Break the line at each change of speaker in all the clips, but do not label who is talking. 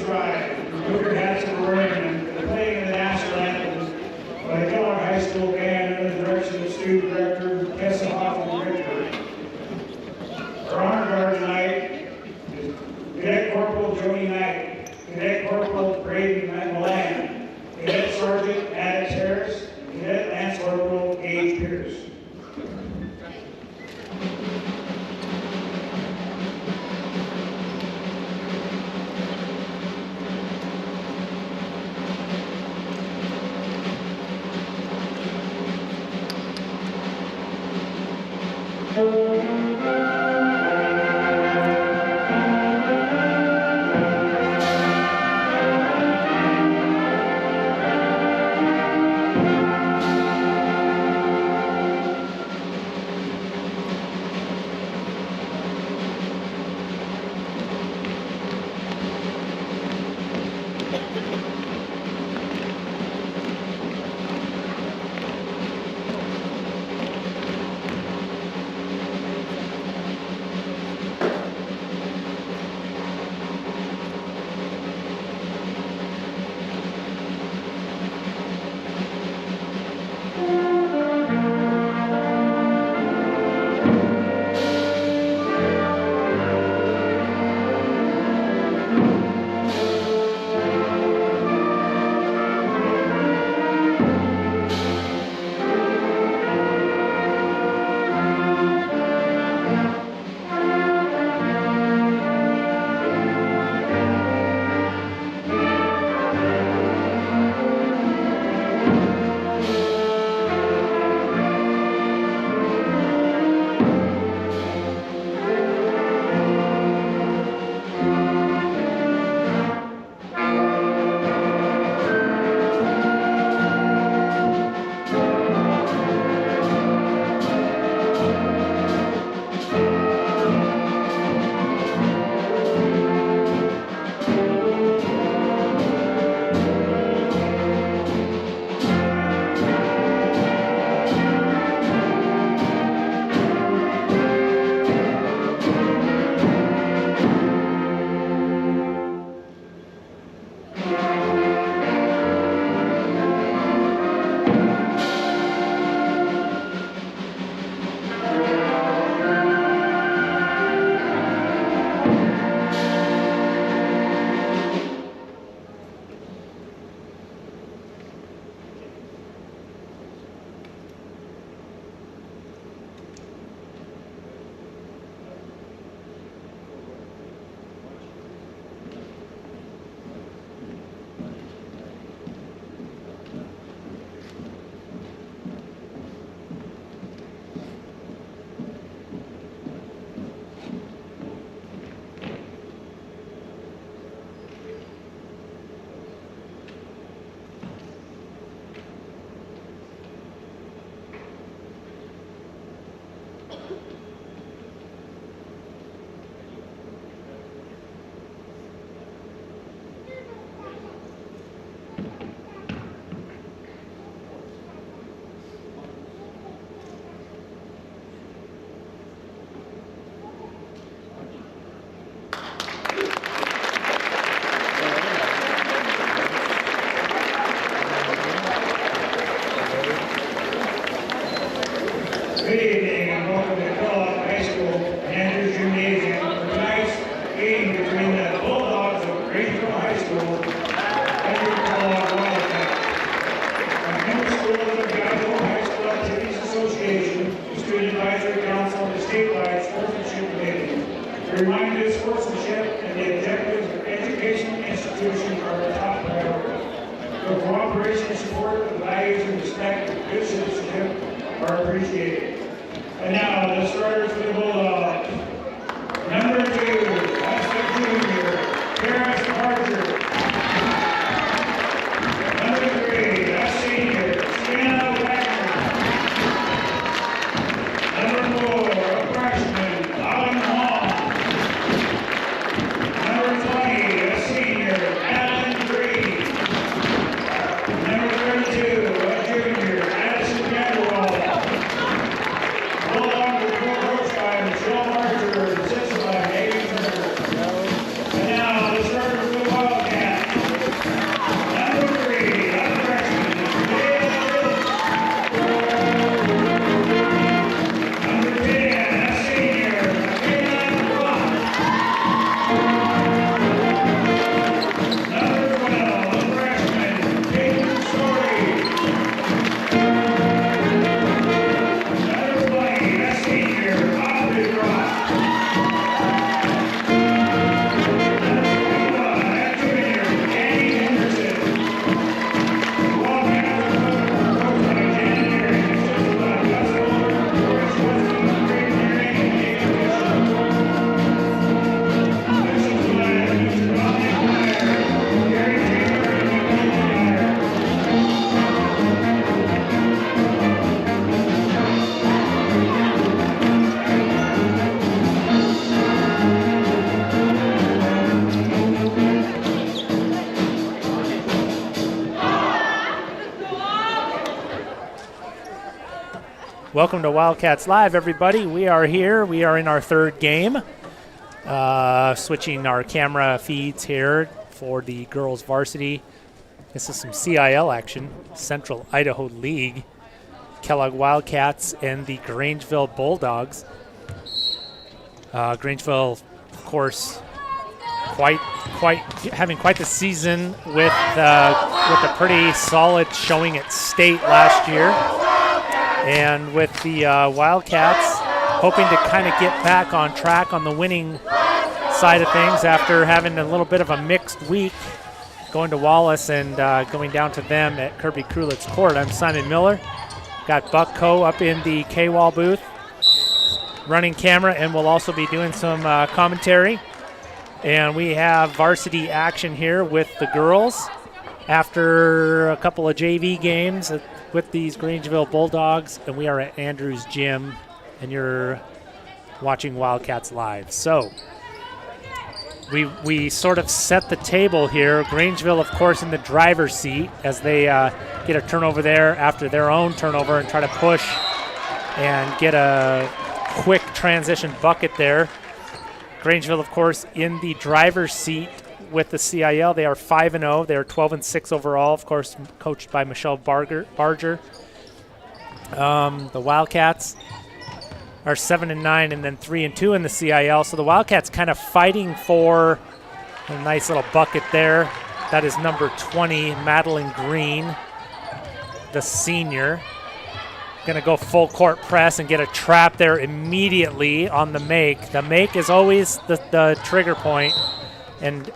rise. Put your hats that we're wearing and the playing of the national anthem by the Kellogg High School band under the direction of student director Tessa Hoffman Richter. Our honor guard tonight is Cadet Corporal Jody Knight, Cadet Corporal Braden Milan, Cadet Sergeant Maddox Harris, Cadet Lance Corporal Gage Pierce. Good evening and welcome to Kellogg High School Andrews Gymnasium for tonight's game between the Bulldogs of Grangeville High School and the Kellogg Wildcats. Our member schools of the Grangeville High School Activities Association, the Student Advisory Council, and the statewide Sportsmanship Committee. We remind you that sportsmanship and the objectives of education institutions are the top priority. Your cooperation and support of the values and respect of good citizenship are appreciated. And now, the starters for the Bulldogs. Number 2, that's the junior, Terrence Archer. Number 3, that's senior, Sienna Wagner. Number 4, a freshman, Alan Hall. Number 20, a senior, Alan Green. Number 32, a junior, Addison Vanderwall. Bulldogs were coached by Michelle Martin.
Welcome to Wildcats Live, everybody. We are here. We are in our third game. Switching our camera feeds here for the girls varsity. This is some CIL action, Central Idaho League. Kellogg Wildcats and the Grangeville Bulldogs. Grangeville, of course, having quite the season with a pretty solid showing at state last year. And with the Wildcats hoping to kind of get back on track on the winning side of things after having a little bit of a mixed week going to Wallace and going down to them at Kirby Krulitz Court. I'm Simon Miller. Got Buck Coe up in the K-Wall booth running camera, and we'll also be doing some commentary. And we have varsity action here with the girls after a couple of JV games with these Grangeville Bulldogs, and we are at Andrews Gym, and you're watching Wildcats Live. So we sort of set the table here. Grangeville, of course, in the driver's seat as they get a turnover there after their own turnover and try to push and get a quick transition bucket there. Grangeville, of course, in the driver's seat with the CIL. They are 5-0. They are 12-6 overall, of course, coached by Michelle Barger. The Wildcats are 7-9 and then 3-2 in the CIL. So the Wildcats kind of fighting for a nice little bucket there. That is number 20, Madeline Green, the senior. Going to go full court press and get a trap there immediately on the make. The make is always the trigger point, and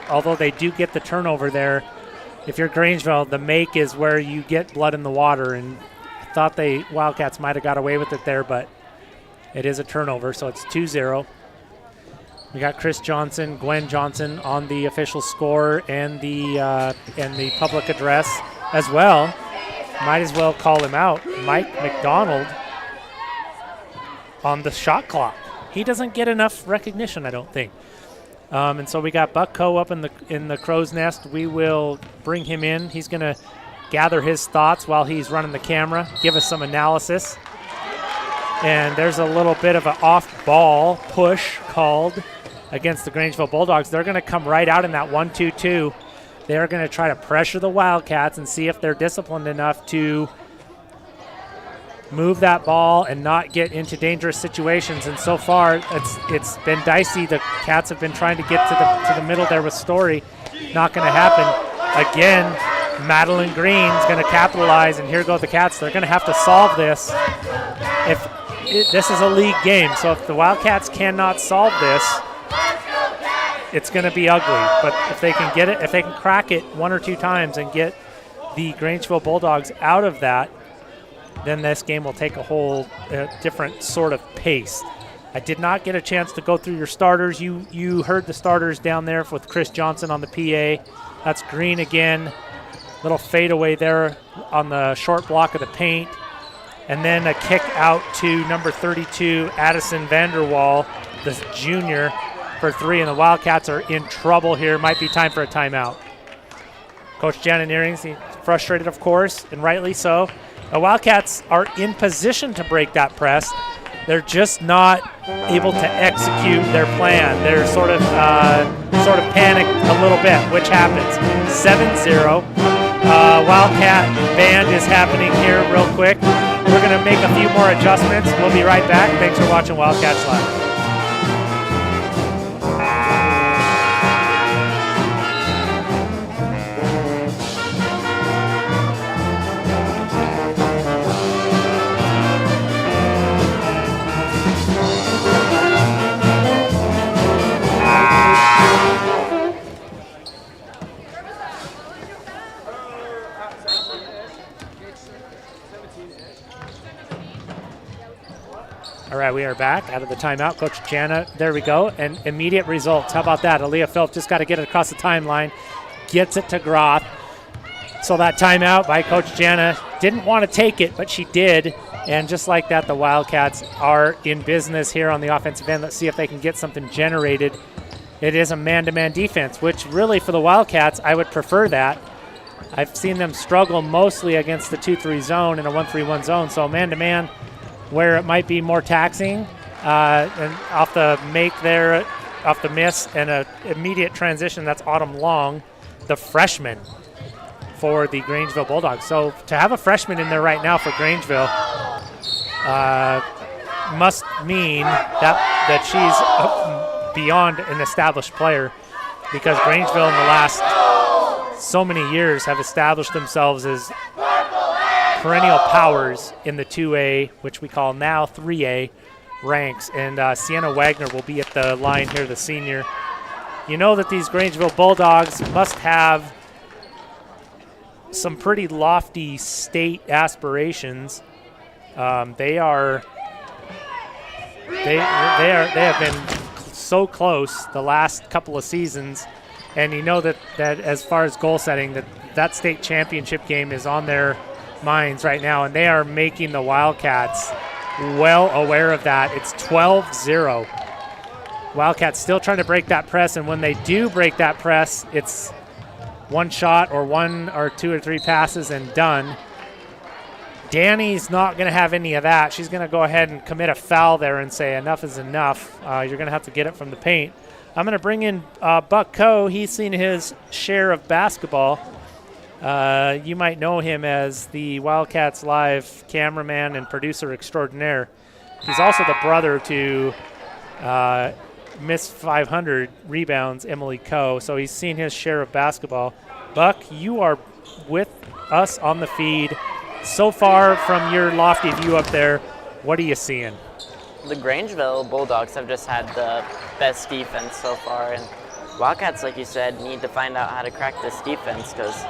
although they do get the turnover there, if you're Grangeville, the make is where you get blood in the water, and I thought the Wildcats might have got away with it there, but it is a turnover, so it's 2-0. We got Chris Johnson, Gwen Johnson on the official score and the public address as well. Might as well call him out. Mike McDonald on the shot clock. He doesn't get enough recognition, I don't think. And so we got Buck Coe up in the crow's nest. We will bring him in. He's going to gather his thoughts while he's running the camera, give us some analysis. And there's a little bit of an off-ball push called against the Grangeville Bulldogs. They're going to come right out in that 1-2-2. They're going to try to pressure the Wildcats and see if they're disciplined enough to move that ball and not get into dangerous situations. And so far, it's been dicey. The Cats have been trying to get to the middle there with Story. Not going to happen. Again, Madeline Green's going to capitalize, and here go the Cats. They're going to have to solve this. This is a league game, so if the Wildcats cannot solve this, it's going to be ugly. But if they can get it, if they can crack it one or two times and get the Grangeville Bulldogs out of that, then this game will take a whole different sort of pace. I did not get a chance to go through your starters. You heard the starters down there with Chris Johnson on the PA. That's Green again. Little fadeaway there on the short block of the paint. And then a kick out to number 32, Addison Vanderwall, the junior, for three. And the Wildcats are in trouble here. Might be time for a timeout. Coach Janet Nearings, he's frustrated, of course, and rightly so. The Wildcats are in position to break that press. They're just not able to execute their plan. They're sort of panicked a little bit, which happens. 7-0. Wildcat band is happening here real quick. We're going to make a few more adjustments. We'll be right back. Thanks for watching Wildcats Live. All right, we are back out of the timeout. Coach Jana, there we go, and immediate results. How about that? Aaliyah Phillips just got to get it across the timeline, gets it to Groth. So that timeout by Coach Jana, didn't want to take it, but she did. And just like that, the Wildcats are in business here on the offensive end. Let's see if they can get something generated. It is a man-to-man defense, which really for the Wildcats, I would prefer that. I've seen them struggle mostly against the 2-3 zone and a 1-3-1 zone. So man-to-man, where it might be more taxing, and off the miss and an immediate transition, that's Autumn Long, the freshman for the Grangeville Bulldogs. So to have a freshman in there right now for Grangeville must mean that she's beyond an established player, because Grangeville in the last so many years have established themselves as perennial powers in the 2A, which we call now 3A ranks. And Sienna Wagner will be at the line here, the senior. You know that these Grangeville Bulldogs must have some pretty lofty state aspirations. They have been so close the last couple of seasons, and you know that as far as goal setting, that state championship game is on their minds right now, and they are making the Wildcats well aware of that. It's 12-0. Wildcats still trying to break that press, and when they do break that press, it's one shot or one or two or three passes and done. Danny's not going to have any of that. She's going to go ahead and commit a foul there and say enough is enough. You're going to have to get it from the paint. I'm going to bring in Buck Coe. He's seen his share of basketball. You might know him as the Wildcats Live cameraman and producer extraordinaire. He's also the brother to Miss 500 rebounds, Emily Coe. So he's seen his share of basketball. Buck, you are with us on the feed. So far from your lofty view up there, what are you seeing?
The Grangeville Bulldogs have just had the best defense so far, and Wildcats, like you said, need to find out how to crack this defense, because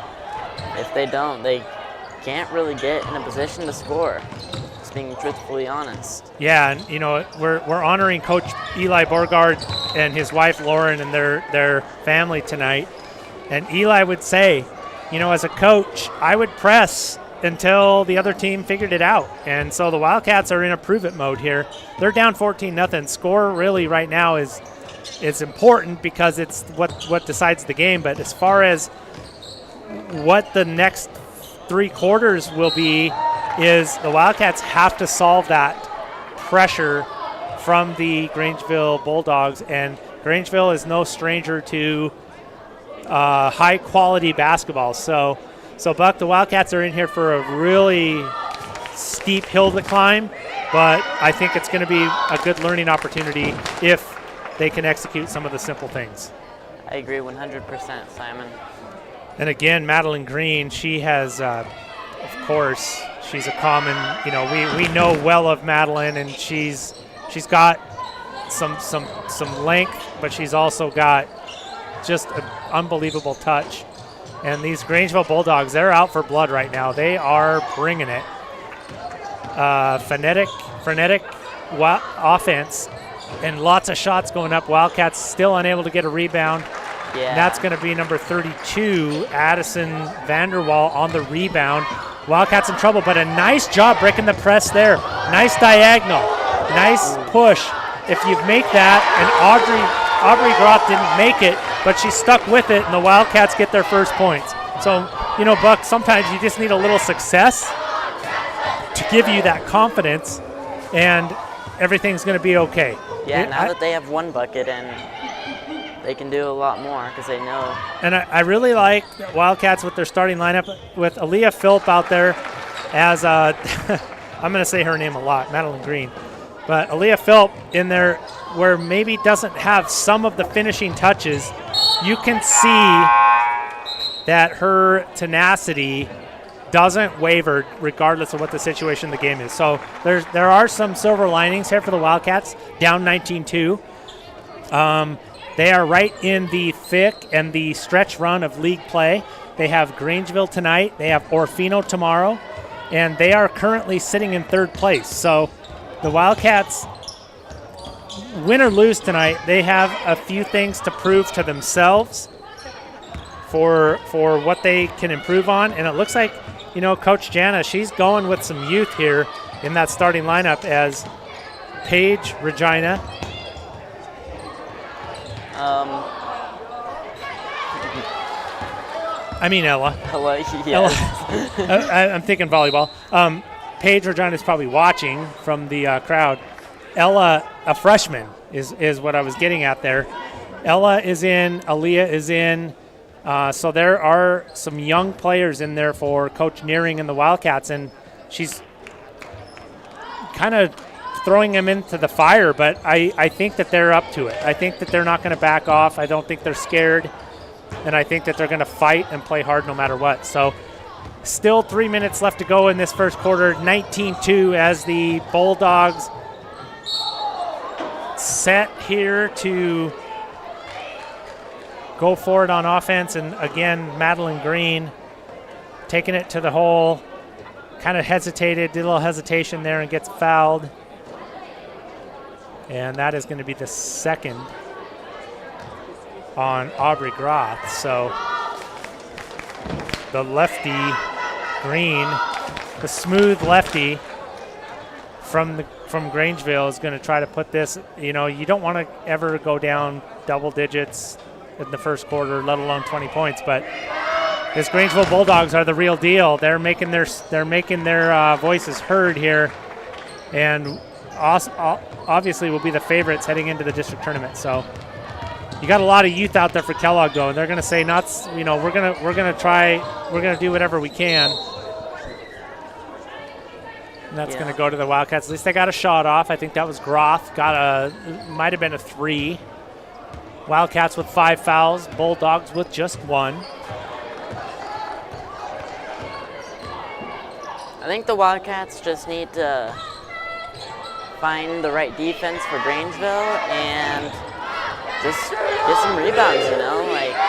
if they don't, they can't really get in a position to score, just being truthfully honest. Yeah,
and you know, we're honoring Coach Eli Borgard and his wife Lauren and their family tonight, and Eli would say, you know, as a coach, I would press until the other team figured it out. And so the Wildcats are in a prove-it mode here. They're down 14-0. Score really right now is important because it's what decides the game. But as far as what the next three quarters will be, is the Wildcats have to solve that pressure from the Grangeville Bulldogs. And Grangeville is no stranger to high-quality basketball. So, Buck, the Wildcats are in here for a really steep hill to climb, but I think it's going to be a good learning opportunity if they can execute some of the simple things.
I agree 100%, Simon.
And again, Madeline Green, she has, of course, she's a common, you know, we know well of Madeline, and she's got some length, but she's also got just an unbelievable touch. And these Grangeville Bulldogs, they're out for blood right now. They are bringing it. Frenetic offense and lots of shots going up. Wildcats still unable to get a rebound.
Yeah.
And that's going to be number 32, Addison Vanderwall, on the rebound. Wildcats in trouble, but a nice job breaking the press there. Nice diagonal. Nice push. If you make that, and Aubrey Groth didn't make it, but she stuck with it, and the Wildcats get their first points. So, you know, Buck, sometimes you just need a little success to give you that confidence, and everything's going to be okay.
Yeah, now that they have one bucket, and they can do a lot more because they know. And
I really like Wildcats with their starting lineup, with Aaliyah Philp out there as I'm going to say her name a lot, Madeline Green. But Aaliyah Philp in there, where maybe doesn't have some of the finishing touches, you can see that her tenacity doesn't waver regardless of what the situation of the game is. So there are some silver linings here for the Wildcats, down 19-2. They are right in the thick and the stretch run of league play. They have Grangeville tonight. They have Orfino tomorrow. And they are currently sitting in third place. So the Wildcats, win or lose tonight, they have a few things to prove to themselves for what they can improve on. And it looks like, you know, Coach Jana, she's going with some youth here in that starting lineup as Paige Regina. I mean Ella.
Ella, yes.
I'm thinking volleyball. Paige Regina's probably watching from the crowd. Ella, a freshman, is what I was getting at there. Ella is in, Aaliyah is in. So there are some young players in there for Coach Nearing and the Wildcats, and she's kind of throwing them into the fire, but I think that they're up to it. I think that they're not going to back off. I don't think they're scared, and I think that they're going to fight and play hard no matter what. So still 3 minutes left to go in this first quarter, 19-2 as the Bulldogs set here to go for it on offense. And again, Madeline Green taking it to the hole, kind of hesitated, did a little hesitation there and gets fouled. And that is going to be the second on Aubrey Groth. So the lefty, Green, the smooth lefty from Grangeville is going to try to put this, you don't want to ever go down double digits in the first quarter, let alone 20 points. But this Grangeville Bulldogs are the real deal. They're making their voices heard here, and obviously will be the favorites heading into the district tournament. So you got a lot of youth out there for Kellogg though, and they're going to say we're going to do whatever we can. And that's going to go to the Wildcats. At least they got a shot off. I think that was Groth. Might have been a 3. Wildcats with 5 fouls. Bulldogs with just 1.
I think the Wildcats just need to find the right defense for Grangeville and just get some rebounds,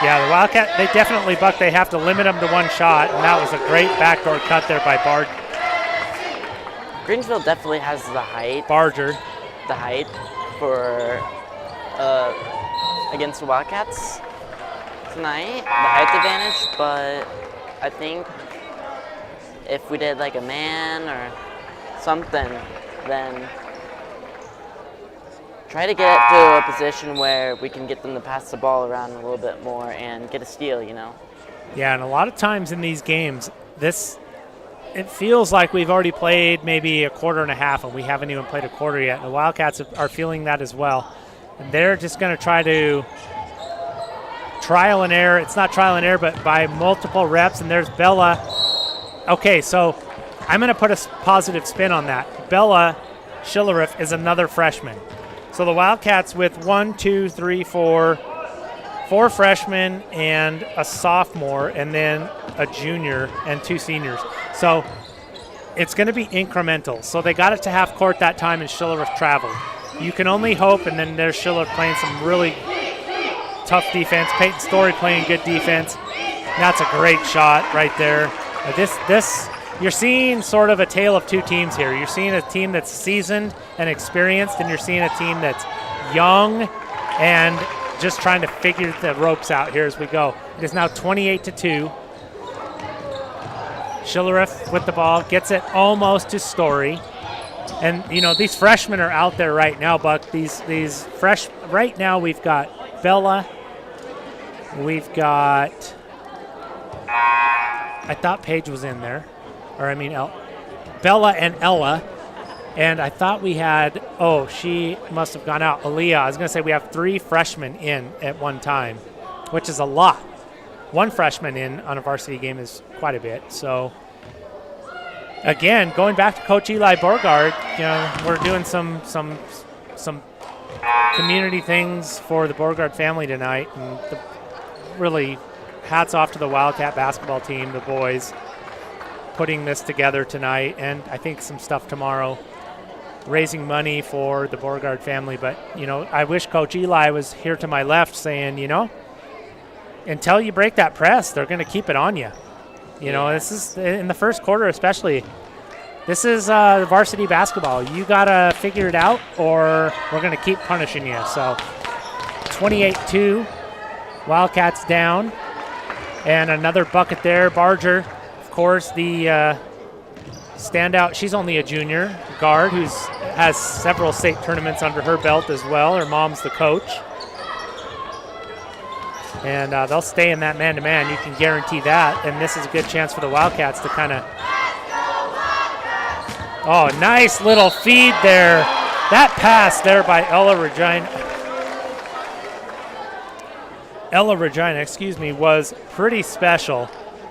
Yeah, the Wildcat, they definitely, Buck, they have to limit them to 1 shot, and that was a great backdoor cut there by
Grangeville definitely has the height.
Barger.
The height for against the Wildcats tonight, the height advantage, but I think if we did like a man or something, then try to get to a position where we can get them to pass the ball around a little bit more and get a steal,
Yeah, and a lot of times in these games, it feels like we've already played maybe a quarter and a half, and we haven't even played a quarter yet. The Wildcats are feeling that as well. And they're just going to try to trial and error. It's not trial and error, but by multiple reps. And there's Bella. Okay, so I'm going to put a positive spin on that. Bella Schillerith is another freshman. So the Wildcats with 4 freshmen and a sophomore, and then a junior and 2 seniors. So it's going to be incremental. So they got it to half court that time, and Schillerith traveled. You can only hope, and then there's Schillerith playing some really tough defense. Peyton Story playing good defense. That's a great shot right there. This you're seeing sort of a tale of 2 teams here. You're seeing a team that's seasoned and experienced, and you're seeing a team that's young and just trying to figure the ropes out here as we go. It is now 28-2. Schillerith with the ball, gets it almost to Story. And, these freshmen are out there right now, Buck. Right now we've got Bella. We've got, I thought Paige was in there. Bella and Ella. And I thought we had, she must have gone out. Aaliyah, I was going to say we have 3 freshmen in at one time, which is a lot. 1 freshman in on a varsity game is quite a bit. So, again, going back to Coach Eli Borgard, we're doing some community things for the Borgard family tonight. And really hats off to the Wildcat basketball team, the boys, putting this together tonight. And I think some stuff tomorrow, raising money for the Borgard family. But, I wish Coach Eli was here to my left saying, until you break that press, they're going to keep it on you. This is in the first quarter especially. This is varsity basketball. You got to figure it out or we're going to keep punishing you. So 28-2, Wildcats down. And another bucket there. Barger, of course, the standout. She's only a junior guard who has several state tournaments under her belt as well. Her mom's the coach. And they'll stay in that man-to-man. You can guarantee that. And this is a good chance for the Wildcats to kind of. Oh, nice little feed there. That pass there by Ella Regina, was pretty special.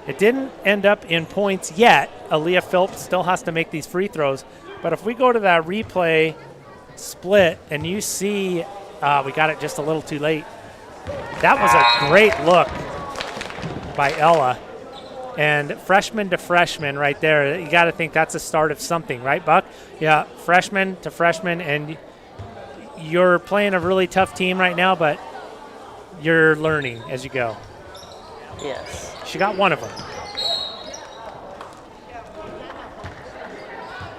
It didn't end up in points yet. Aaliyah Phillips still has to make these free throws. But if we go to that replay split and you see we got it just a little too late. That was a great look by Ella. And freshman to freshman right there, you got to think that's a start of something, right, Buck? Yeah, freshman to freshman, and you're playing a really tough team right now, but you're learning as you go.
Yes.
She got one of them.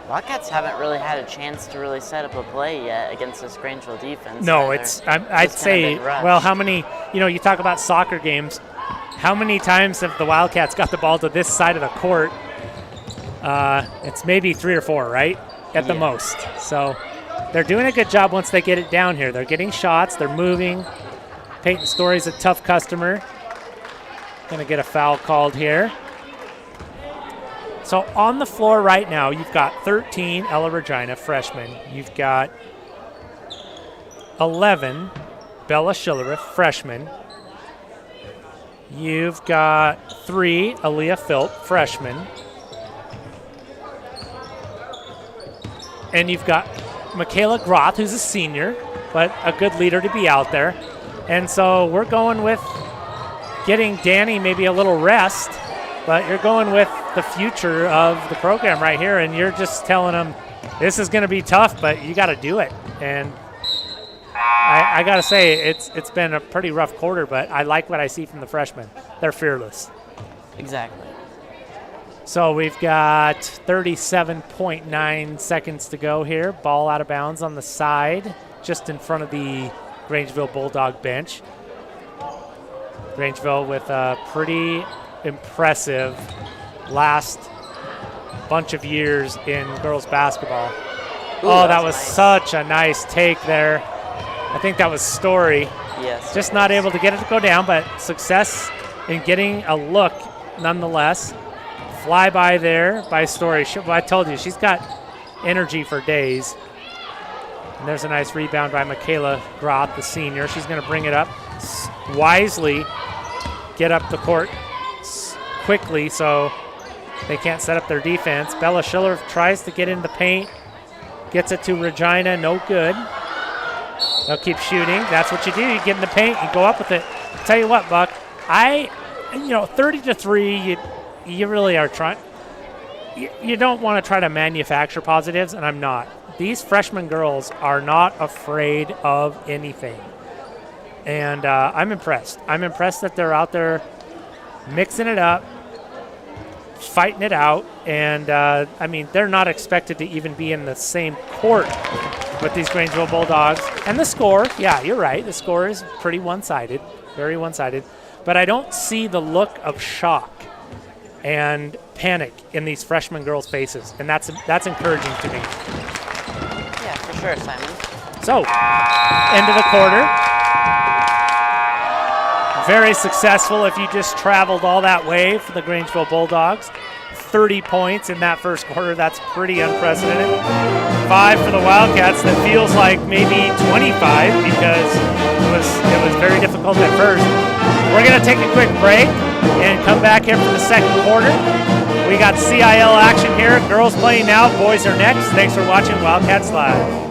Wildcats haven't really had a chance to really set up a play yet against this Grangeville defense.
No,
either.
I'd say, well, how many, you talk about soccer games, how many times have the Wildcats got the ball to this side of the court? It's maybe 3 or 4, right? At the most. So they're doing a good job once they get it down here. They're getting shots. They're moving. Peyton Story's a tough customer. Going to get a foul called here. So on the floor right now, you've got 13, Ella Regina, freshman. You've got 11, Bella Schillerith, freshman. You've got 3, Aaliyah Philp, freshman. And you've got Michaela Groth, who's a senior, but a good leader to be out there. And so we're going with getting Danny maybe a little rest, but you're going with the future of the program right here, and you're just telling them this is going to be tough, but you got to do it. And I got to say, it's been a pretty rough quarter, but I like what I see from the freshmen. They're fearless.
Exactly.
So we've got 37.9 seconds to go here. Ball out of bounds on the side, just in front of the Grangeville Bulldog bench. Grangeville with a pretty impressive last bunch of years in girls basketball.
Ooh,
that was
nice.
Such a nice take there. I think that was Story.
Yes.
Just not able to get it to go down, but success in getting a look nonetheless. Fly by there by Story. I told you, she's got energy for days. And there's a nice rebound by Michaela Groth, the senior. She's going to bring it up wisely, get up the court quickly so they can't set up their defense. Bella Schiller tries to get in the paint, gets it to Regina, no good. They'll keep shooting. That's what you do. You get in the paint, you go up with it. I'll tell you what, Buck, 30-3, you really are trying. You don't want to try to manufacture positives, and I'm not. These freshman girls are not afraid of anything. And I'm impressed. I'm impressed that they're out there mixing it up, fighting it out. And, they're not expected to even be in the same court with these Grangeville Bulldogs. And the score, yeah, you're right. The score is pretty one-sided, very one-sided. But I don't see the look of shock and panic in these freshman girls' faces. And that's encouraging to me.
Yeah, for sure, Simon.
So, end of the quarter. Very successful if you just traveled all that way for the Grangeville Bulldogs. 30 points in that first quarter. That's pretty unprecedented. 5 for the Wildcats. That feels like maybe 25 because it was very difficult at first. We're going to take a quick break and come back here for the second quarter. We got CIL action here. Girls playing now. Boys are next. Thanks for watching Wildcats Live.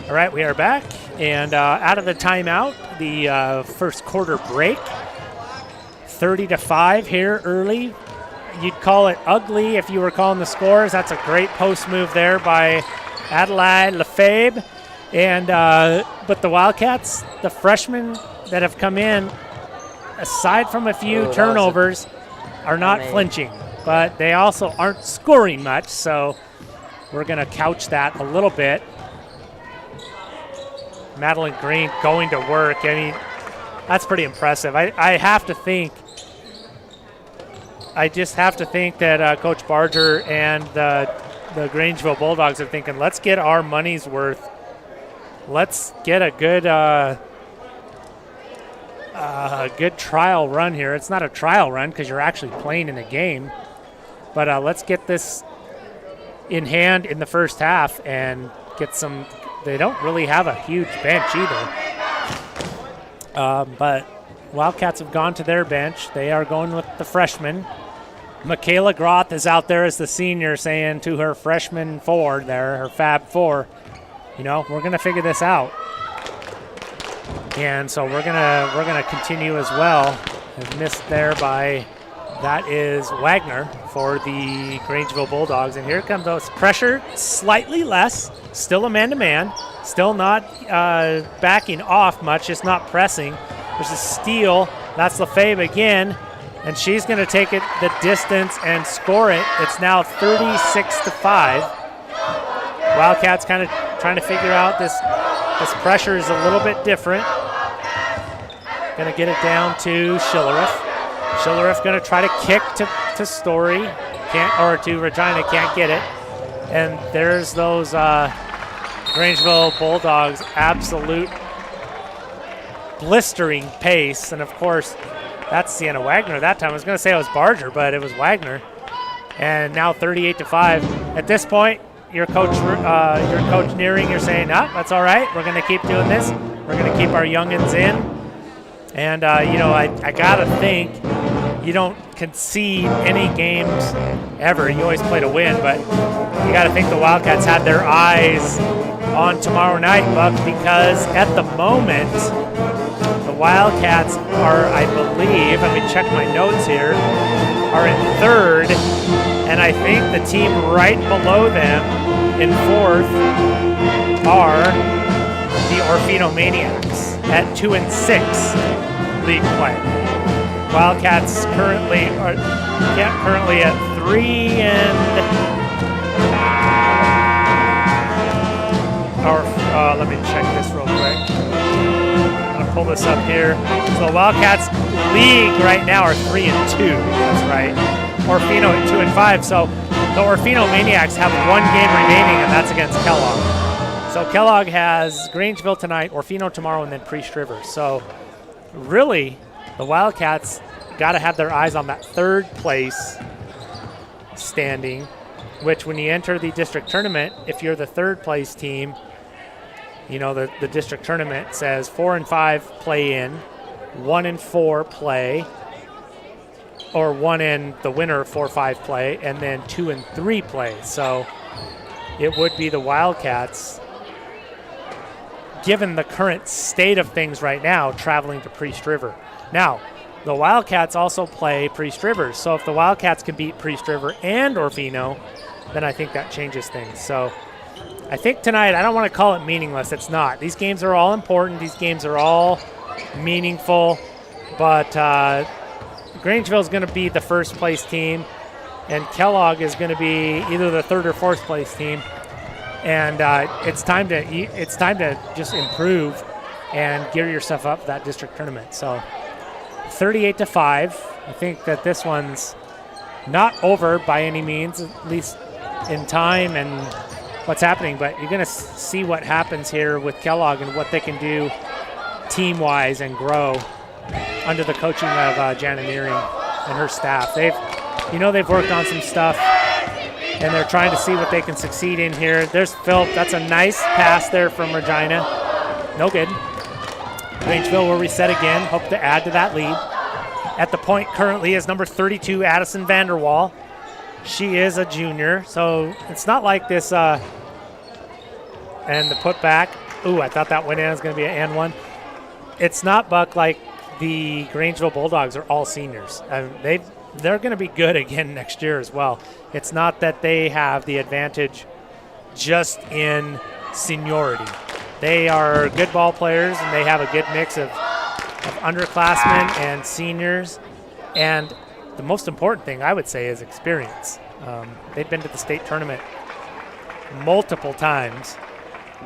All right, we are back, and out of the timeout, the first quarter break. 30-5 here early. You'd call it ugly if you were calling the scores. That's a great post move there by Adelaide Lefebvre. And but the Wildcats, the freshmen that have come in, aside from a few turnovers, are not flinching. But they also aren't scoring much, so we're going to couch that a little bit. Madeline Green going to work. I mean, that's pretty impressive. I have to think. I just have to think that Coach Barger and the Grangeville Bulldogs are thinking, let's get our money's worth. Let's get a good trial run here. It's not a trial run because you're actually playing in a game. But let's get this in hand in the first half and get some. They don't really have a huge bench either. But Wildcats have gone to their bench. They are going with the freshmen. Michaela Groth is out there as the senior saying to her freshman four there, her Fab Four, you know, we're going to figure this out. And so we're gonna continue as well. I've missed there by, that is Wagner for the Grangeville Bulldogs. And here comes those pressure, slightly less, still a man-to-man, still not backing off much, just not pressing. There's a steal. That's Lefebvre again. And she's going to take it the distance and score it. It's now 36-5. Wildcats kind of trying to figure out this pressure is a little bit different. Going to get it down to Schilleruff. Schilleruff going to try to kick to Story, or to Regina, can't get it. And there's those Grangeville Bulldogs, absolute blistering pace. And of course, that's Sienna Wagner that time. I was going to say it was Barger, but it was Wagner. And now 38-5. At this point, your coach Nearing, you're saying, that's all right. We're going to keep doing this. We're going to keep our youngins in. And, I got to think you don't concede any games ever. You always play to win, but you got to think the Wildcats had their eyes on tomorrow night, Buck, because at the moment, the Wildcats are, I believe, let me check my notes here, are in third, and I think the team right below them in fourth are the Orfino Maniacs at 2-6 league play. Wildcats currently at 3 let me check this real quick. Pull this up here. So Wildcats league right now are 3-2. That's right. Orfino at 2-5. So the Orfino Maniacs have one game remaining, and that's against Kellogg. So Kellogg has Grangeville tonight, Orfino tomorrow, and then Priest River. So really, the Wildcats got to have their eyes on that third place standing, which when you enter the district tournament, if you're the third place team, you know, the district tournament says 4 and 5 play in, 1 and 4 play, or 1 and the winner 4-5 play, and then 2 and 3 play. So it would be the Wildcats, given the current state of things right now, traveling to Priest River. Now, the Wildcats also play Priest River. So if the Wildcats can beat Priest River and Orfino, then I think that changes things. So I think tonight, I don't want to call it meaningless. It's not. These games are all important. These games are all meaningful. But Grangeville is going to be the first place team, and Kellogg is going to be either the third or fourth place team. And it's time to just improve and gear yourself up for that district tournament. So 38-5. I think that this one's not over by any means, at least in time and what's happening, but you're going to see what happens here with Kellogg and what they can do team-wise and grow under the coaching of Jana Nearing and her staff. They've worked on some stuff, and they're trying to see what they can succeed in here. There's Phil. That's a nice pass there from Regina. No good. Grangeville will reset again. Hope to add to that lead. At the point currently is number 32, Addison Vanderwall. She is a junior, so it's not like this. And the putback Ooh, I thought that went in. It was going to be an and one. It's not, Buck, like the Grangeville Bulldogs are all seniors. They're going to be good again next year as well. It's not that they have the advantage just in seniority. They are good ball players, and they have a good mix of underclassmen and seniors. And the most important thing I would say is experience. They've been to the state tournament multiple times.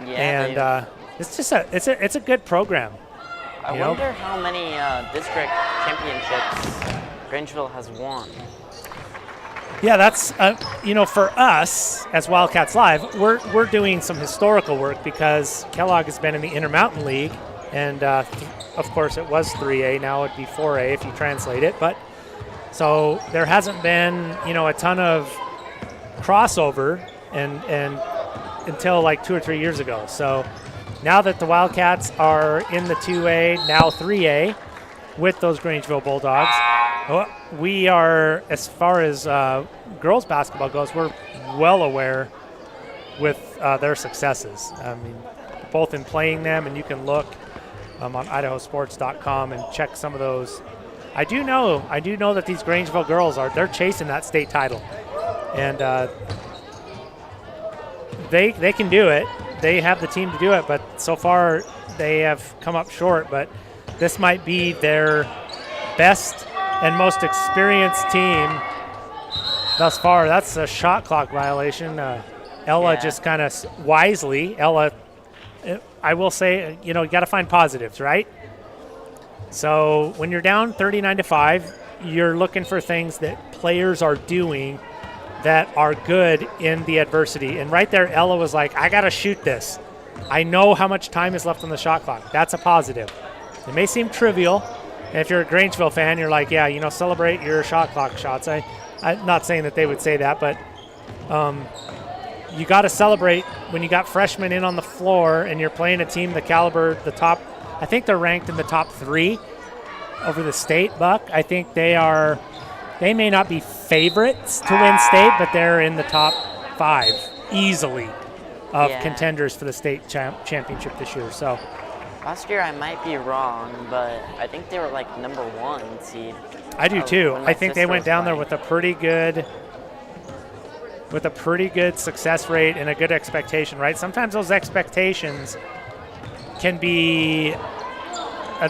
Yeah,
and it's just it's a good program.
I wonder how many district championships Grangeville has won.
Yeah, that's for us as Wildcats Live, we're doing some historical work because Kellogg has been in the Intermountain League, and of course it was 3A. Now it'd be 4A if you translate it. But so there hasn't been a ton of crossover and until like 2 or 3 years ago. So now that the Wildcats are in the 2A, now 3A, with those Grangeville Bulldogs, we are, as far as girls basketball goes, we're well aware with their successes. I mean, both in playing them, and you can look on idahosports.com and check some of those. I do know that these Grangeville girls they're chasing that state title, and they can do it. They have the team to do it, but so far they have come up short. But this might be their best and most experienced team thus far. That's a shot clock violation. Ella just kind of wisely, I will say, you got to find positives, right? So when you're down 39-5, you're looking for things that players are doing that are good in the adversity. And right there, Ella was like, I got to shoot this. I know how much time is left on the shot clock. That's a positive. It may seem trivial. And if you're a Grangeville fan, you're like, yeah, celebrate your shot clock shots. I'm not saying that they would say that, but you got to celebrate when you got freshmen in on the floor and you're playing a team the caliber, the top. I think they're ranked in the top 3 over the state, Buck. I think they may not be favorites to win state, but they're in the top 5 easily of contenders for the state championship this year. So
last year I might be wrong, but I think they were like number 1 seed.
I do too. I think they went down there with a pretty good success rate and a good expectation, right? Sometimes those expectations can be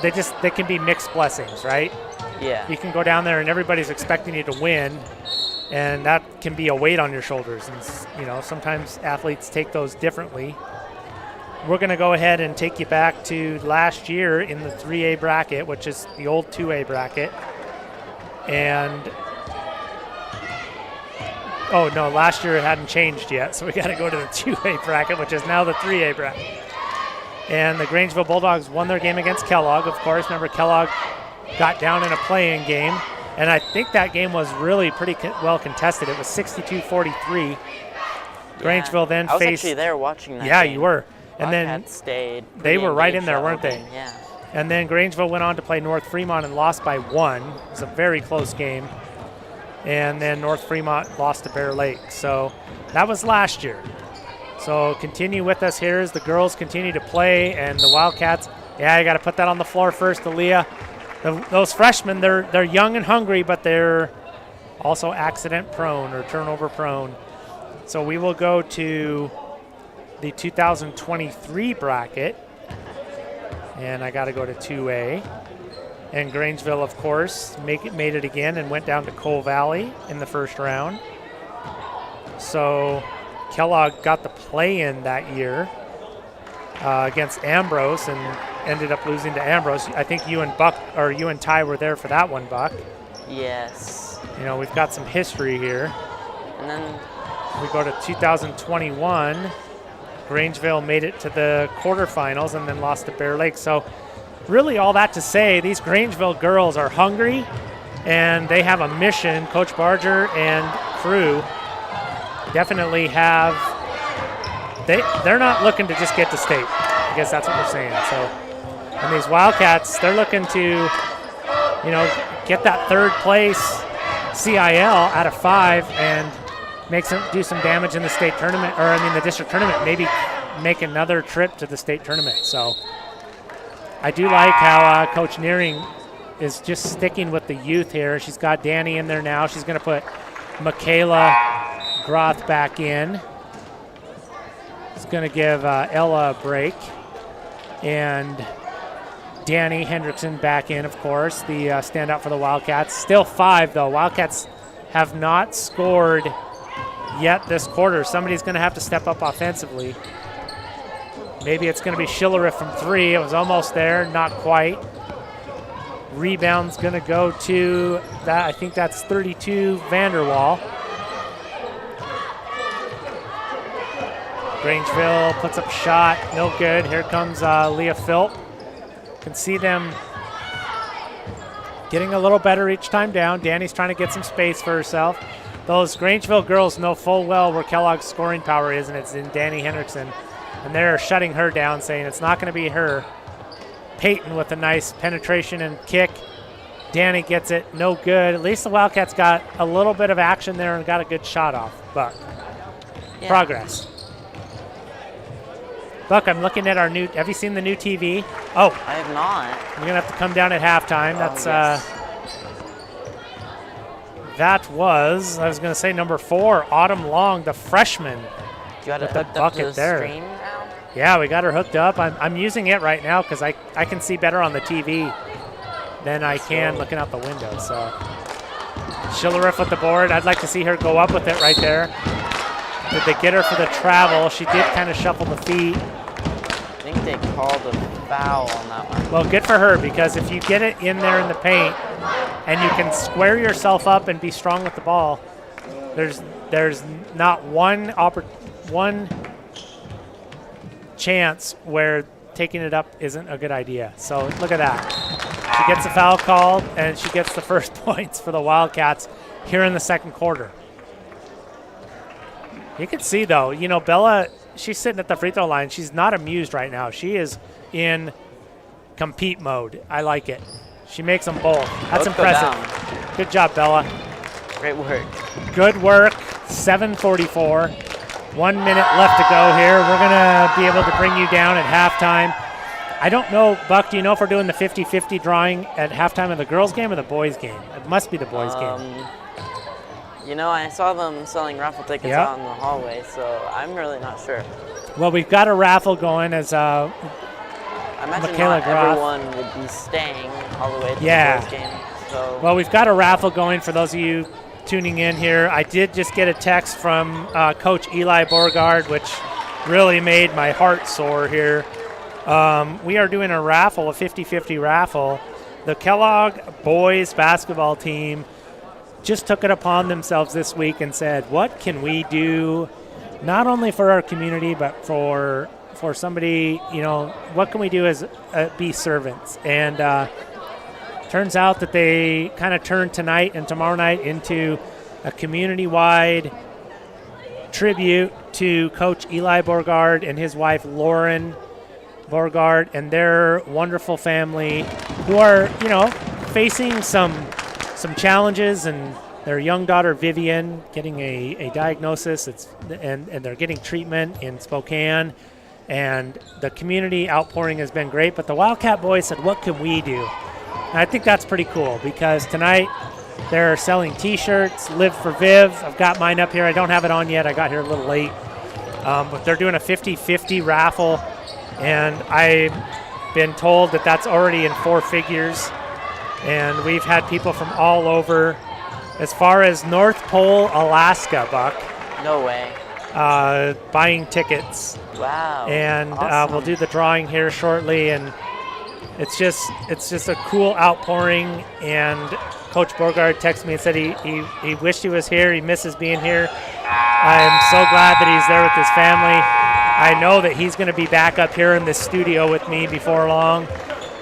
they can be mixed blessings, right?
Yeah.
You can go down there and everybody's expecting you to win, and that can be a weight on your shoulders. And sometimes athletes take those differently. We're going to go ahead and take you back to last year in the 3A bracket, which is the old 2A bracket. And last year it hadn't changed yet, so we got to go to the 2A bracket, which is now the 3A bracket. And the Grangeville Bulldogs won their game against Kellogg, of course. Remember, Kellogg got down in a play-in game, and I think that game was really pretty well contested. It was 62-43. Grangeville then
I was
faced.
actually there watching that.
Yeah,
game.
you were. And
Wildcats
then
stayed.
They were right in there, weren't they?
Yeah.
And then Grangeville went on to play North Fremont and lost by 1. It was a very close game. And then North Fremont lost to Bear Lake. So that was last year. So continue with us here as the girls continue to play, and the Wildcats. Yeah, you got to put that on the floor first, Aaliyah. Those freshmen, they're young and hungry, but they're also accident prone or turnover prone. So we will go to the 2023 bracket, and I got to go to 2A. And Grangeville, of course, made it again and went down to Coal Valley in the first round. So Kellogg got the play-in that year against Ambrose and ended up losing to Ambrose. I think you and Ty were there for that one, Buck.
Yes.
We've got some history here.
And then
we go to 2021. Grangeville made it to the quarterfinals and then lost to Bear Lake. So really all that to say, these Grangeville girls are hungry and they have a mission. Coach Barger and crew definitely have, they're not looking to just get to state. I guess that's what we're saying. So, and these Wildcats, they're looking to, get that third place CIL out of 5 and do some damage in the state tournament, the district tournament. Maybe make another trip to the state tournament. So I do like how Coach Nearing is just sticking with the youth here. She's got Danny in there now. She's going to put Michaela Groth back in. She's going to give Ella a break. And Danny Hendrickson back in, of course, the standout for the Wildcats. Still 5, though. Wildcats have not scored yet this quarter. Somebody's going to have to step up offensively. Maybe it's going to be Schillerer from 3. It was almost there, not quite. Rebound's going to go to that. I think that's 32 Vanderwall. Grangeville puts up a shot, no good. Here comes Leah Philp. Can see them getting a little better each time down. Danny's trying to get some space for herself. Those Grangeville girls know full well where Kellogg's scoring power is, and it's in Danny Hendrickson. And they're shutting her down, saying it's not going to be her. Peyton with a nice penetration and kick. Danny gets it, no good. At least the Wildcats got a little bit of action there and got a good shot off. Buck, progress. Buck, I'm looking at our new, have you seen the new TV? Oh.
I have not.
We're going to have to come down at halftime. That's,
yes.
That was, I was going to say number 4, Autumn Long, the freshman.
You got it
with the
hooked up to the
bucket there.
stream now?
Yeah, we got her hooked up. I'm using it right now because I can see better on the TV than I can looking out the window. So Schillerer with the board. I'd like to see her go up with it right there. Did they get her for the travel? She did kind of shuffle the feet.
I think they called a foul on that one.
Well, good for her, because if you get it in there in the paint and you can square yourself up and be strong with the ball, there's not one chance where taking it up isn't a good idea. So look at that. She gets a foul called, and she gets the first points for the Wildcats here in the second quarter. You can see, though, you know, Bella, she's sitting at the free throw line. She's not amused right now. She is in compete mode. I like it. She makes them both. That's impressive. Good job, Bella.
Great work.
Good work. 7:44. 1 minute left to go here. We're going to be able to bring you down at halftime. I don't know, Buck, do you know if we're doing the 50-50 drawing at halftime of the girls' game or the boys' game? It must be the boys' game.
You know, I saw them selling raffle tickets out in the hallway, so I'm really not sure.
Well, we've got a raffle going as
I imagine
Michaela
not
Groth.
everyone would be staying all the way to the boys' game. So.
Well, we've got a raffle going for those of you tuning in here. I did just get a text from Coach Eli Borgard, which really made my heart soar here. We are doing a raffle, a 50-50 raffle. The Kellogg boys basketball team just took it upon themselves this week and said, what can we do not only for our community but for somebody, you know, what can we do as be servants? And turns out that they kind of turned tonight and tomorrow night into a community-wide tribute to Coach Eli Borgard and his wife Lauren Borgard and their wonderful family, who are, you know, facing some challenges, and their young daughter Vivian getting a diagnosis. And they're getting treatment in Spokane, and the community outpouring has been great. But the Wildcat boys said, what can we do? And I think that's pretty cool, because tonight they're selling T-shirts, Live for Viv. I've got mine up here. I don't have it on yet. I got here a little late. But they're doing a 50-50 raffle, and I've been told that that's already in 4 figures. And we've had people from all over, as far as North Pole, Alaska, Buck.
No way.
Buying tickets.
Wow.
And
awesome.
we'll do the drawing here shortly, and it's just a cool outpouring. And Coach Borgard texted me and said he wished he was here. He misses being here. I'm so glad that he's there with his family. I know that he's going to be back up here in this studio with me before long.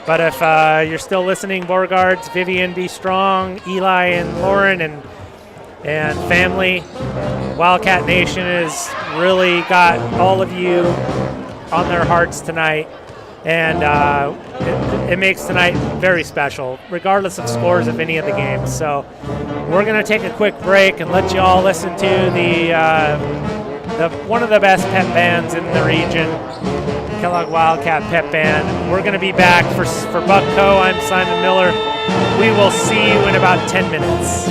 But if you're still listening, Borgards, Vivian, be strong, Eli and Lauren and family, Wildcat Nation has really got all of you on their hearts tonight. And it makes tonight very special, regardless of scores of any of the games. So we're going to take a quick break and let you all listen to the one of the best pep bands in the region, Kellogg Wildcat Pep Band. We're going to be back for Buck Co. I'm Simon Miller. We will see you in about 10 minutes.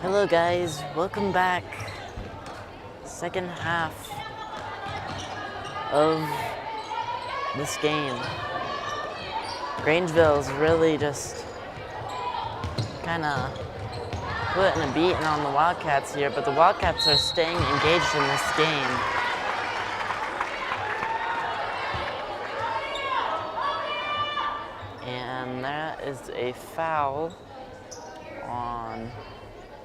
Hello guys, welcome back. Second half of this game. Grangeville's really just kind of putting a beating on the Wildcats here, but the Wildcats are staying engaged in this game. And that is a foul on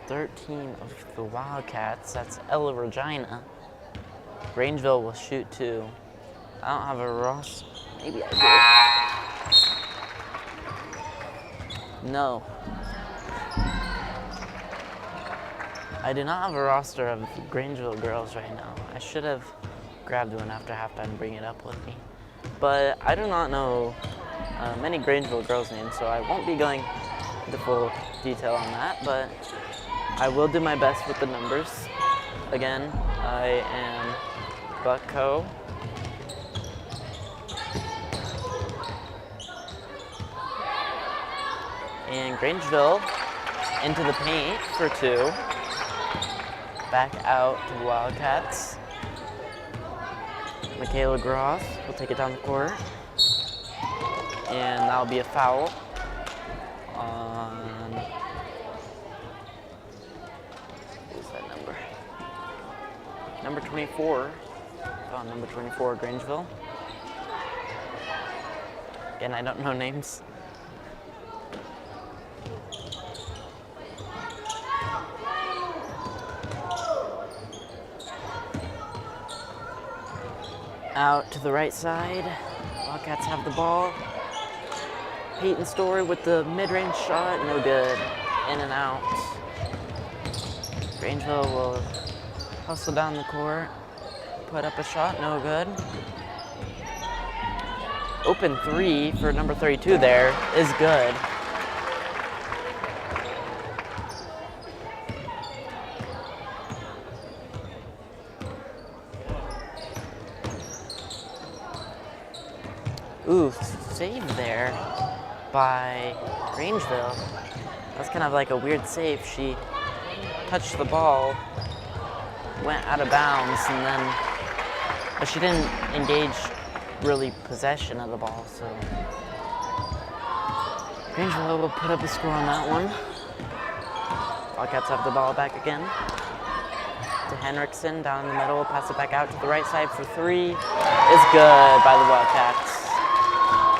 13 of the Wildcats. That's Ella Regina. Grangeville will shoot two. I don't have a roster. Maybe I do. No. I do not have a roster of Grangeville girls right now. I should have grabbed one after halftime and bring it up with me. But I do not know many Grangeville girls' names, so I won't be going into full detail on that, but I will do my best with the numbers. Again, I am Bucko. And Grangeville into the paint for two. Back out to the Wildcats. Michaela Groff will take it down the court. And that'll be a foul on, what's that number? Number 24. Oh, number 24, Grangeville. Again, I don't know names. Out to the right side. Wildcats have the ball. Peyton Story with the mid-range shot, no good. In and out. Grangeville will hustle down the court. Put up a shot, no good. Open three for number 32 there is good. Ooh, save there by Grangeville. That's kind of like a weird save. She touched the ball, went out of bounds, and then, but she didn't engage really possession of the ball, so Grangeville will put up a score on that one. Wildcats have the ball back again. To Henriksen down the middle, pass it back out to the right side for three. Is good by the Wildcats.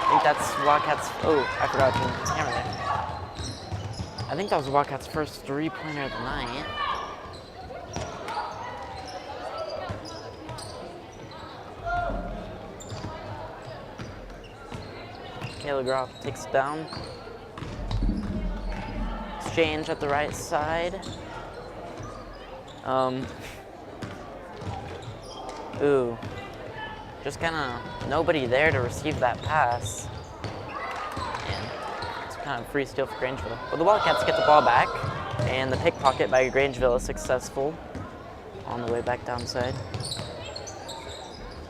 I think that's Wildcats. Oh, I forgot to turn the camera there. I think that was Wildcats' first three-pointer of the night. Kellogg takes it down. Exchange at the right side. Ooh. Just kind of nobody there to receive that pass. And it's kind of free steal for Grangeville. But the Wildcats get the ball back, and the pickpocket by Grangeville is successful on the way back downside.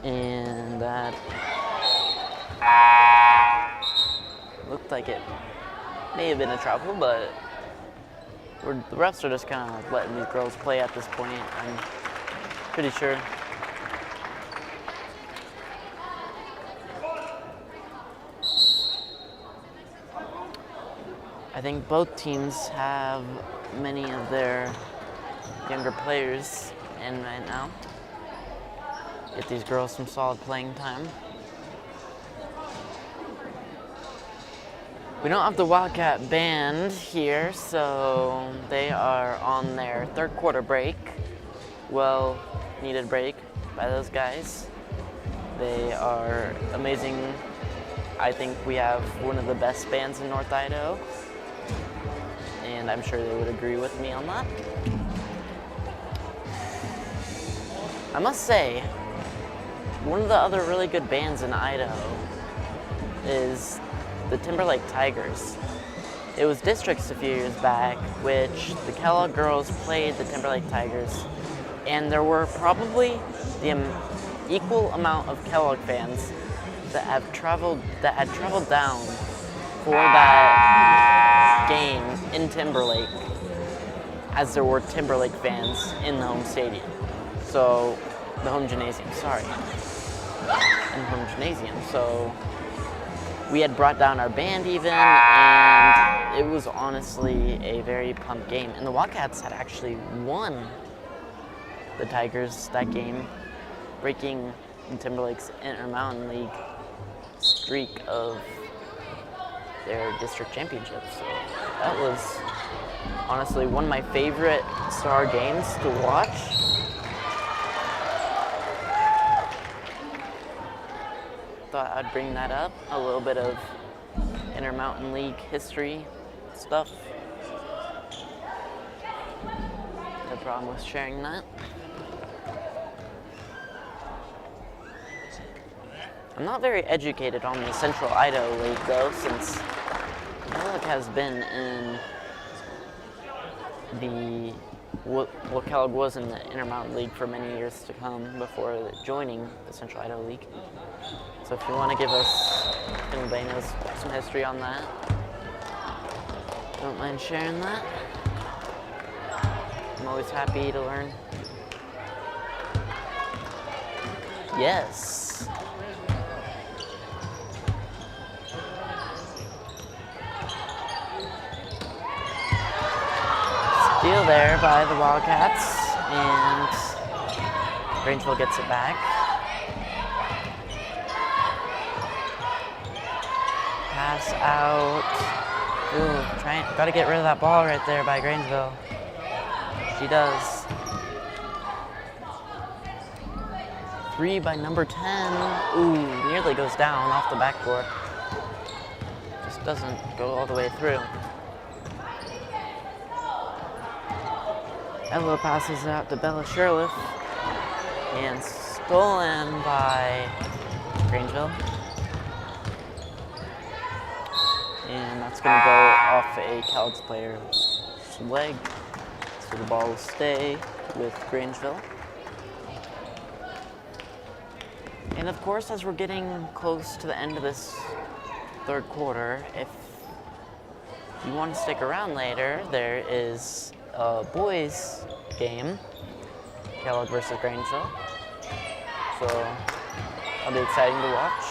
And that looked like it may have been a travel, but the refs are just kind of letting these girls play at this point, I'm pretty sure. I think both teams have many of their younger players in right now. Get these girls some solid playing time. We don't have the Wildcat band here, so they are on their third quarter break. Well needed break by those guys. They are amazing. I think we have one of the best bands in North Idaho, and I'm sure they would agree with me on that. I must say, one of the other really good bands in Idaho is the Timberlake Tigers. It was districts a few years back, which the Kellogg girls played the Timberlake Tigers, and there were probably the equal amount of Kellogg fans that had traveled down for that game in Timberlake as there were Timberlake fans in the home stadium. So, the home gymnasium, sorry. In the home gymnasium, so we had brought down our band even, and it was honestly a very pumped game. And the Wildcats had actually won the Tigers that game, breaking Timberlake's Intermountain League streak of their district championship. So that was honestly one of my favorite star games to watch. Thought I'd bring that up, a little bit of Intermountain League history stuff. No problem with sharing that. I'm not very educated on the Central Idaho League though, since Kellogg has been in the, well, Kellogg was in the Intermountain League for many years to come before joining the Central Idaho League. So if you want to give us, if anybody knows some history on that, don't mind sharing that. I'm always happy to learn. Yes. Steal there by the Wildcats, and Grangeville gets it back. Pass out. Ooh, gotta get rid of that ball right there by Grangeville. She does. 3 by number 10. Ooh, nearly goes down off the backboard. Just doesn't go all the way through. Ella passes it out to Bella Sherliff. And stolen by Grangeville. And that's going to go off a Kellogg's player's leg. So the ball will stay with Grangeville. And of course, as we're getting close to the end of this third quarter, if you want to stick around later, there is a boys game, Kellogg versus Grangeville. So that'll be exciting to watch.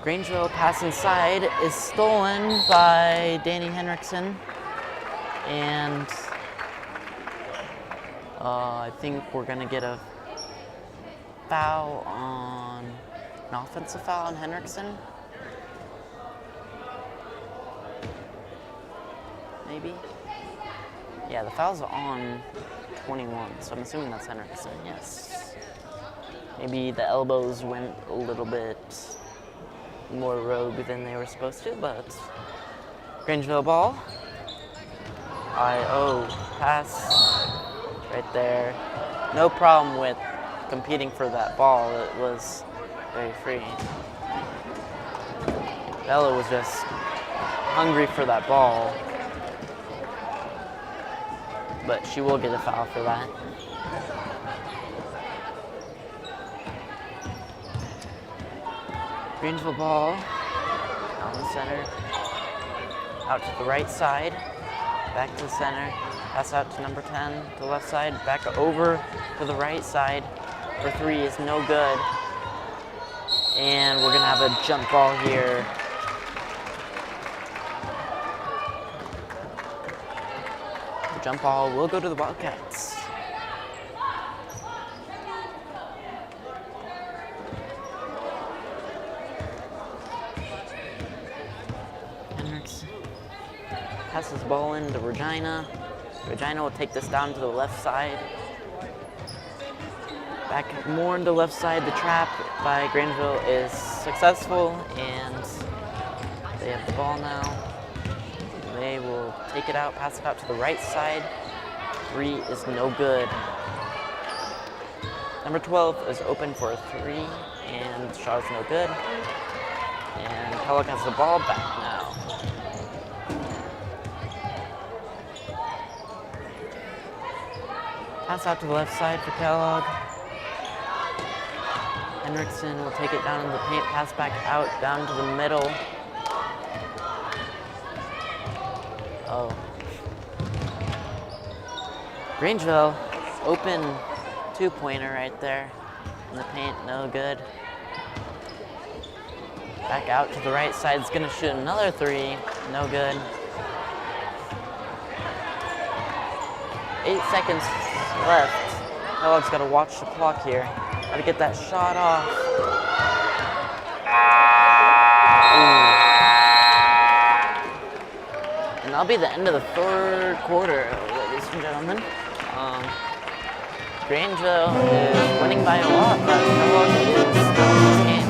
Grangeville pass inside is stolen by Danny Henriksen. And I think we're going to get a foul on, an offensive foul on Henriksen. Maybe? Yeah, the foul's on 21, so I'm assuming that's Henriksen, yes. Maybe the elbows went a little bit more rogue than they were supposed to, but Grangeville ball. I.O. pass right there. No problem with competing for that ball. It was very free. Bella was just hungry for that ball, but she will get a foul for that. Grangeville ball down the center, out to the right side, back to the center, pass out to number 10 to the left side, back over to the right side for 3 is no good. And we're gonna have a jump ball here. The jump ball will go to the Wildcats. Passes the ball into Regina. Regina will take this down to the left side. Back more into the left side. The trap by Grangeville is successful, and they have the ball now. They will take it out, pass it out to the right side. 3 is no good. Number 12 is open for a 3, and the shot is no good. And Kellogg has the ball back now. Pass out to the left side for Kellogg. Henriksen will take it down in the paint, pass back out, down to the middle. Oh. Grangeville, open 2-pointer right there in the paint, no good. Back out to the right side, is gonna shoot another 3, no good. 8 seconds left. Kellogg's got to watch the clock here. Got to get that shot off. Ooh. And that'll be the end of the third quarter, ladies and gentlemen. Grangeville is winning by a lot, but Kellogg is still in this game.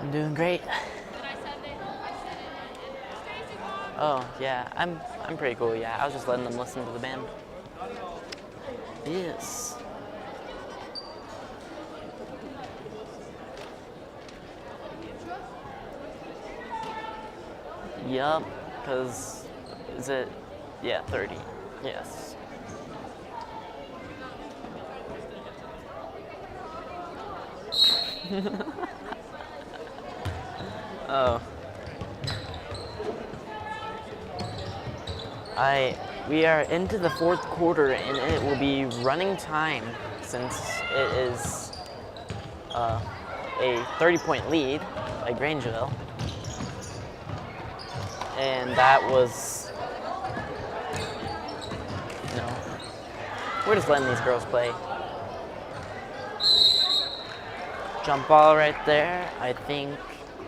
I'm doing great. Oh yeah, I'm pretty cool. Yeah, I was just letting them listen to the band. Yes. Yup, because is it? Yeah, 30. Yes. Oh. We are into the fourth quarter, and it will be running time since it is a 30-point lead by Grangeville. And that was, we're just letting these girls play. Jump ball right there. I think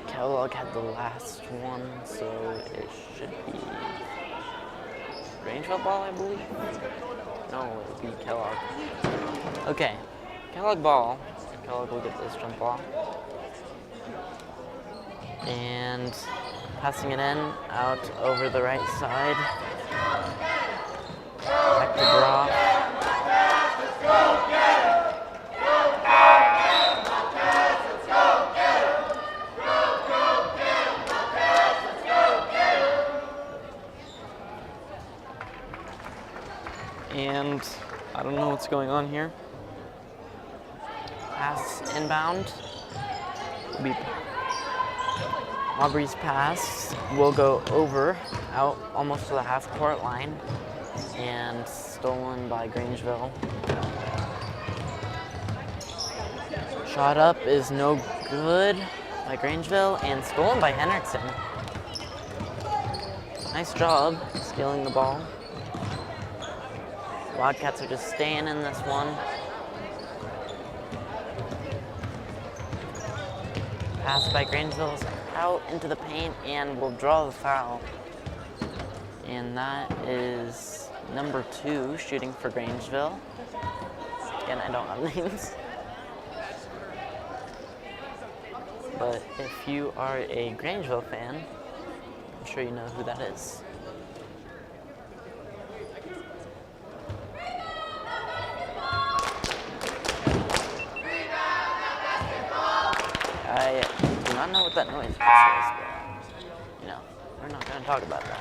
Kellogg had the last one, so it should be Grangeville ball, I believe. No, it would be Kellogg. Okay, Kellogg ball. Kellogg will get this jump ball. And passing it in, out over the right side. Back to draw. And I don't know what's going on here. Pass inbound. Aubrey's pass will go over, out almost to the half-court line, and stolen by Grangeville. Shot up is no good by Grangeville, and stolen by Henriksen. Nice job stealing the ball. Wildcats are just staying in this one. Pass by Grangeville is out into the paint and will draw the foul. And that is number 2 shooting for Grangeville. Again, I don't have names. But if you are a Grangeville fan, I'm sure you know who that is. I do not know what that noise is, but, we're not going to talk about that.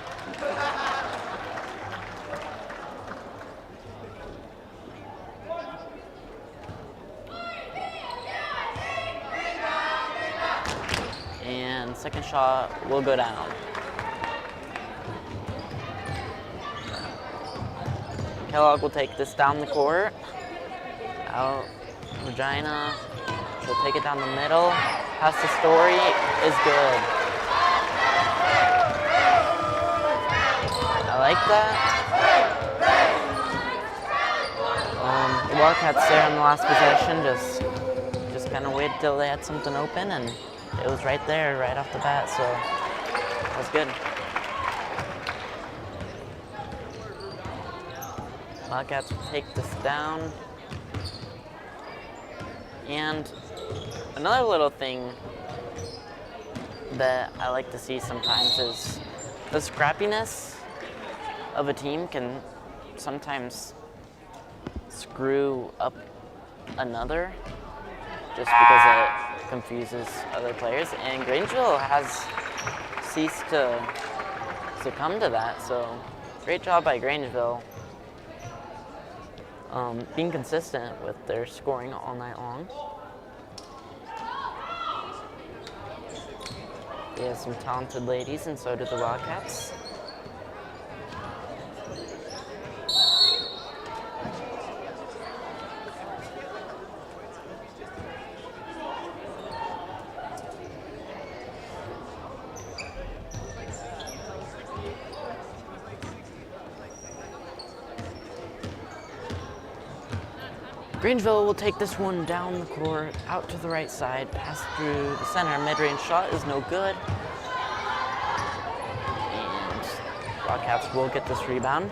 And second shot will go down. Kellogg will take this down the court. Out, Regina. She'll take it down the middle. Pass to Story is good. I like that. The Wildcats there on the last possession just kind of waited till they had something open, and it was right there, right off the bat, so that was good. Wildcats will take this down. And another little thing that I like to see sometimes is the scrappiness of a team can sometimes screw up another just because it confuses other players. And Grangeville has ceased to succumb to that, so great job by Grangeville. Being consistent with their scoring all night long. They have some talented ladies, and so do the Wildcats. Grangeville will take this one down the court, out to the right side, pass through the center. Mid-range shot is no good. And Wildcats will get this rebound.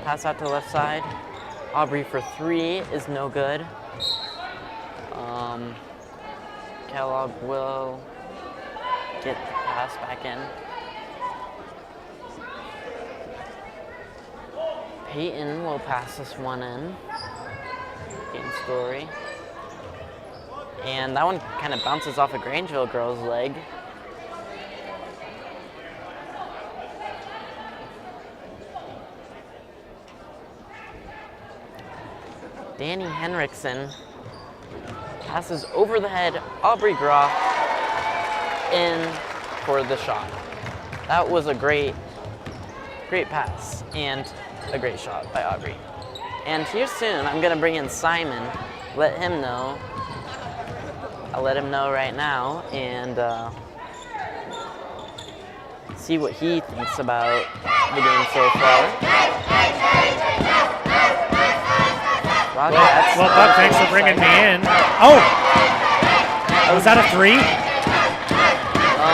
Pass out to the left side. Aubrey for 3 is no good. Kellogg will get the pass back in. Peyton will pass this one in. Peyton Story. And that one kind of bounces off a Grangeville girl's leg. Danny Henriksen passes over the head, Aubrey Groff in for the shot. That was a great pass and a great shot by Aubrey. And here soon, I'm gonna bring in Simon, let him know. I'll let him know right now and see what he thinks about the game so far. Wildcats.
Well, Buck, thanks for bringing me in. Oh! Was that a 3?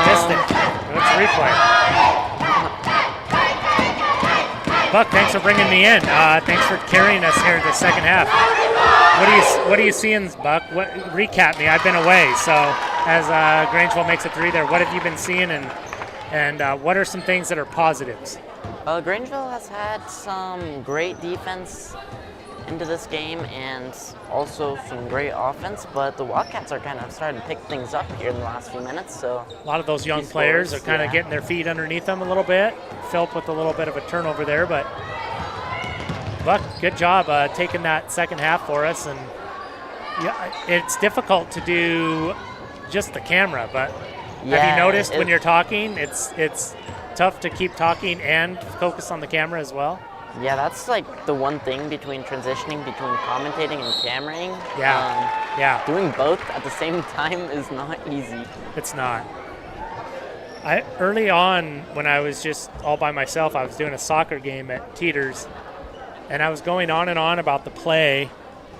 Missed it. Let's replay. Buck, thanks for bringing me in. Thanks for carrying us here in the second half. What are you seeing, Buck? Recap me. I've been away, so as Grangeville makes a 3 there, what have you been seeing, and what are some things that are positives?
Grangeville has had some great defense into this game and also some great offense, but the Wildcats are kind of starting to pick things up here in the last few minutes. So
a lot of those young players are kind of getting their feet underneath them a little bit. Philp with a little bit of a turnover there, but Buck, good job taking that second half for us. And yeah, it's difficult to do just the camera, but have you noticed when you're talking, it's tough to keep talking and focus on the camera as well?
Yeah, that's like the one thing between transitioning between commentating and cameraing.
Yeah.
Doing both at the same time is not easy.
It's not. Early on, when I was just all by myself, I was doing a soccer game at Teeters, and I was going on and on about the play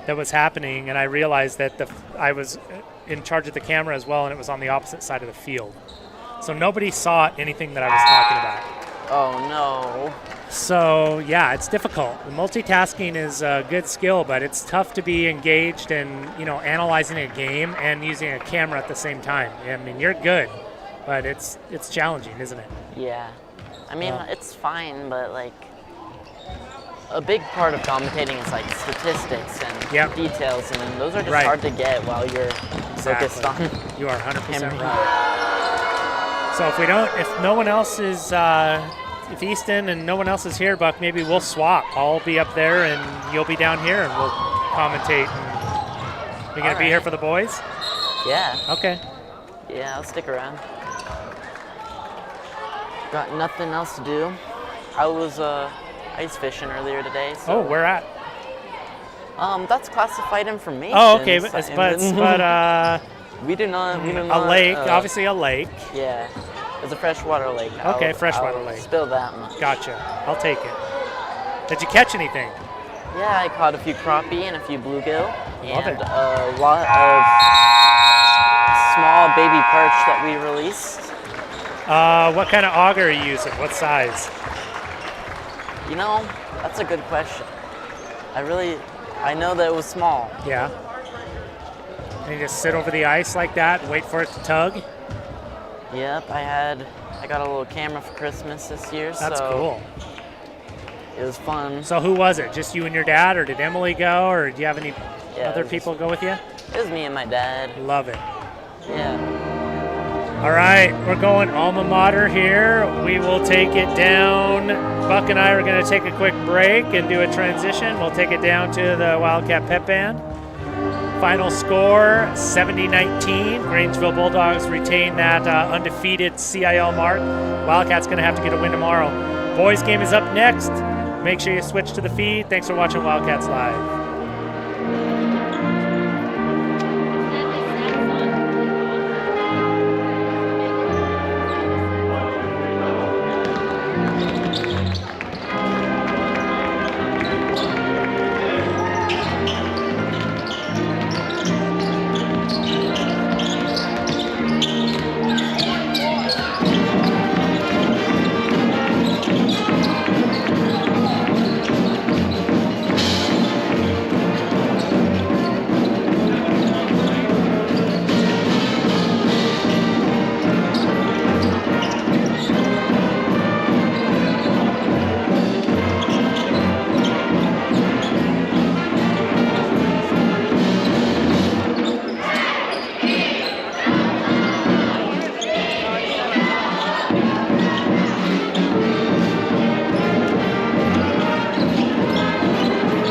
that was happening, and I realized that I was in charge of the camera as well, and it was on the opposite side of the field. So nobody saw anything that I was talking about.
Oh, no.
So, yeah, it's difficult. The multitasking is a good skill, but it's tough to be engaged and, analyzing a game and using a camera at the same time. I mean, you're good, but it's challenging, isn't it?
Yeah. I mean, it's fine, but, like, a big part of commentating is, like, statistics and details, and those are just hard to get while you're focused on.
You are 100% right. So if no one else is... if Easton and no one else is here, Buck, maybe we'll swap. I'll be up there and you'll be down here and we'll commentate. And you're going to be here for the boys?
Yeah.
Okay.
Yeah, I'll stick around. Got nothing else to do. I was ice fishing earlier today. So,
oh, where at?
That's classified information.
Oh, okay, but
we do not.
A lake, obviously a lake.
Yeah. It's a freshwater lake.
Okay, freshwater lake.
Spill that much.
Gotcha. I'll take it. Did you catch anything?
Yeah, I caught a few crappie and a few bluegill.
Love it.
A lot of small baby perch that we released.
What kind of auger are you using? What size?
That's a good question. I know that it was small.
Yeah. And you just sit over the ice like that and wait for it to tug?
Yep, I got a little camera for Christmas this year.
That's cool.
It was fun.
So who was it? Just you and your dad, or did Emily go, or do you have any other people go with you?
It was me and my dad.
Love it.
Yeah.
All right, we're going alma mater here. We will take it down. Buck and I are going to take a quick break and do a transition. We'll take it down to the Wildcat Pep Band. Final score, 70-19. Grangeville Bulldogs retain that undefeated CIL mark. Wildcats going to have to get a win tomorrow. Boys game is up next. Make sure you switch to the feed. Thanks for watching Wildcats Live.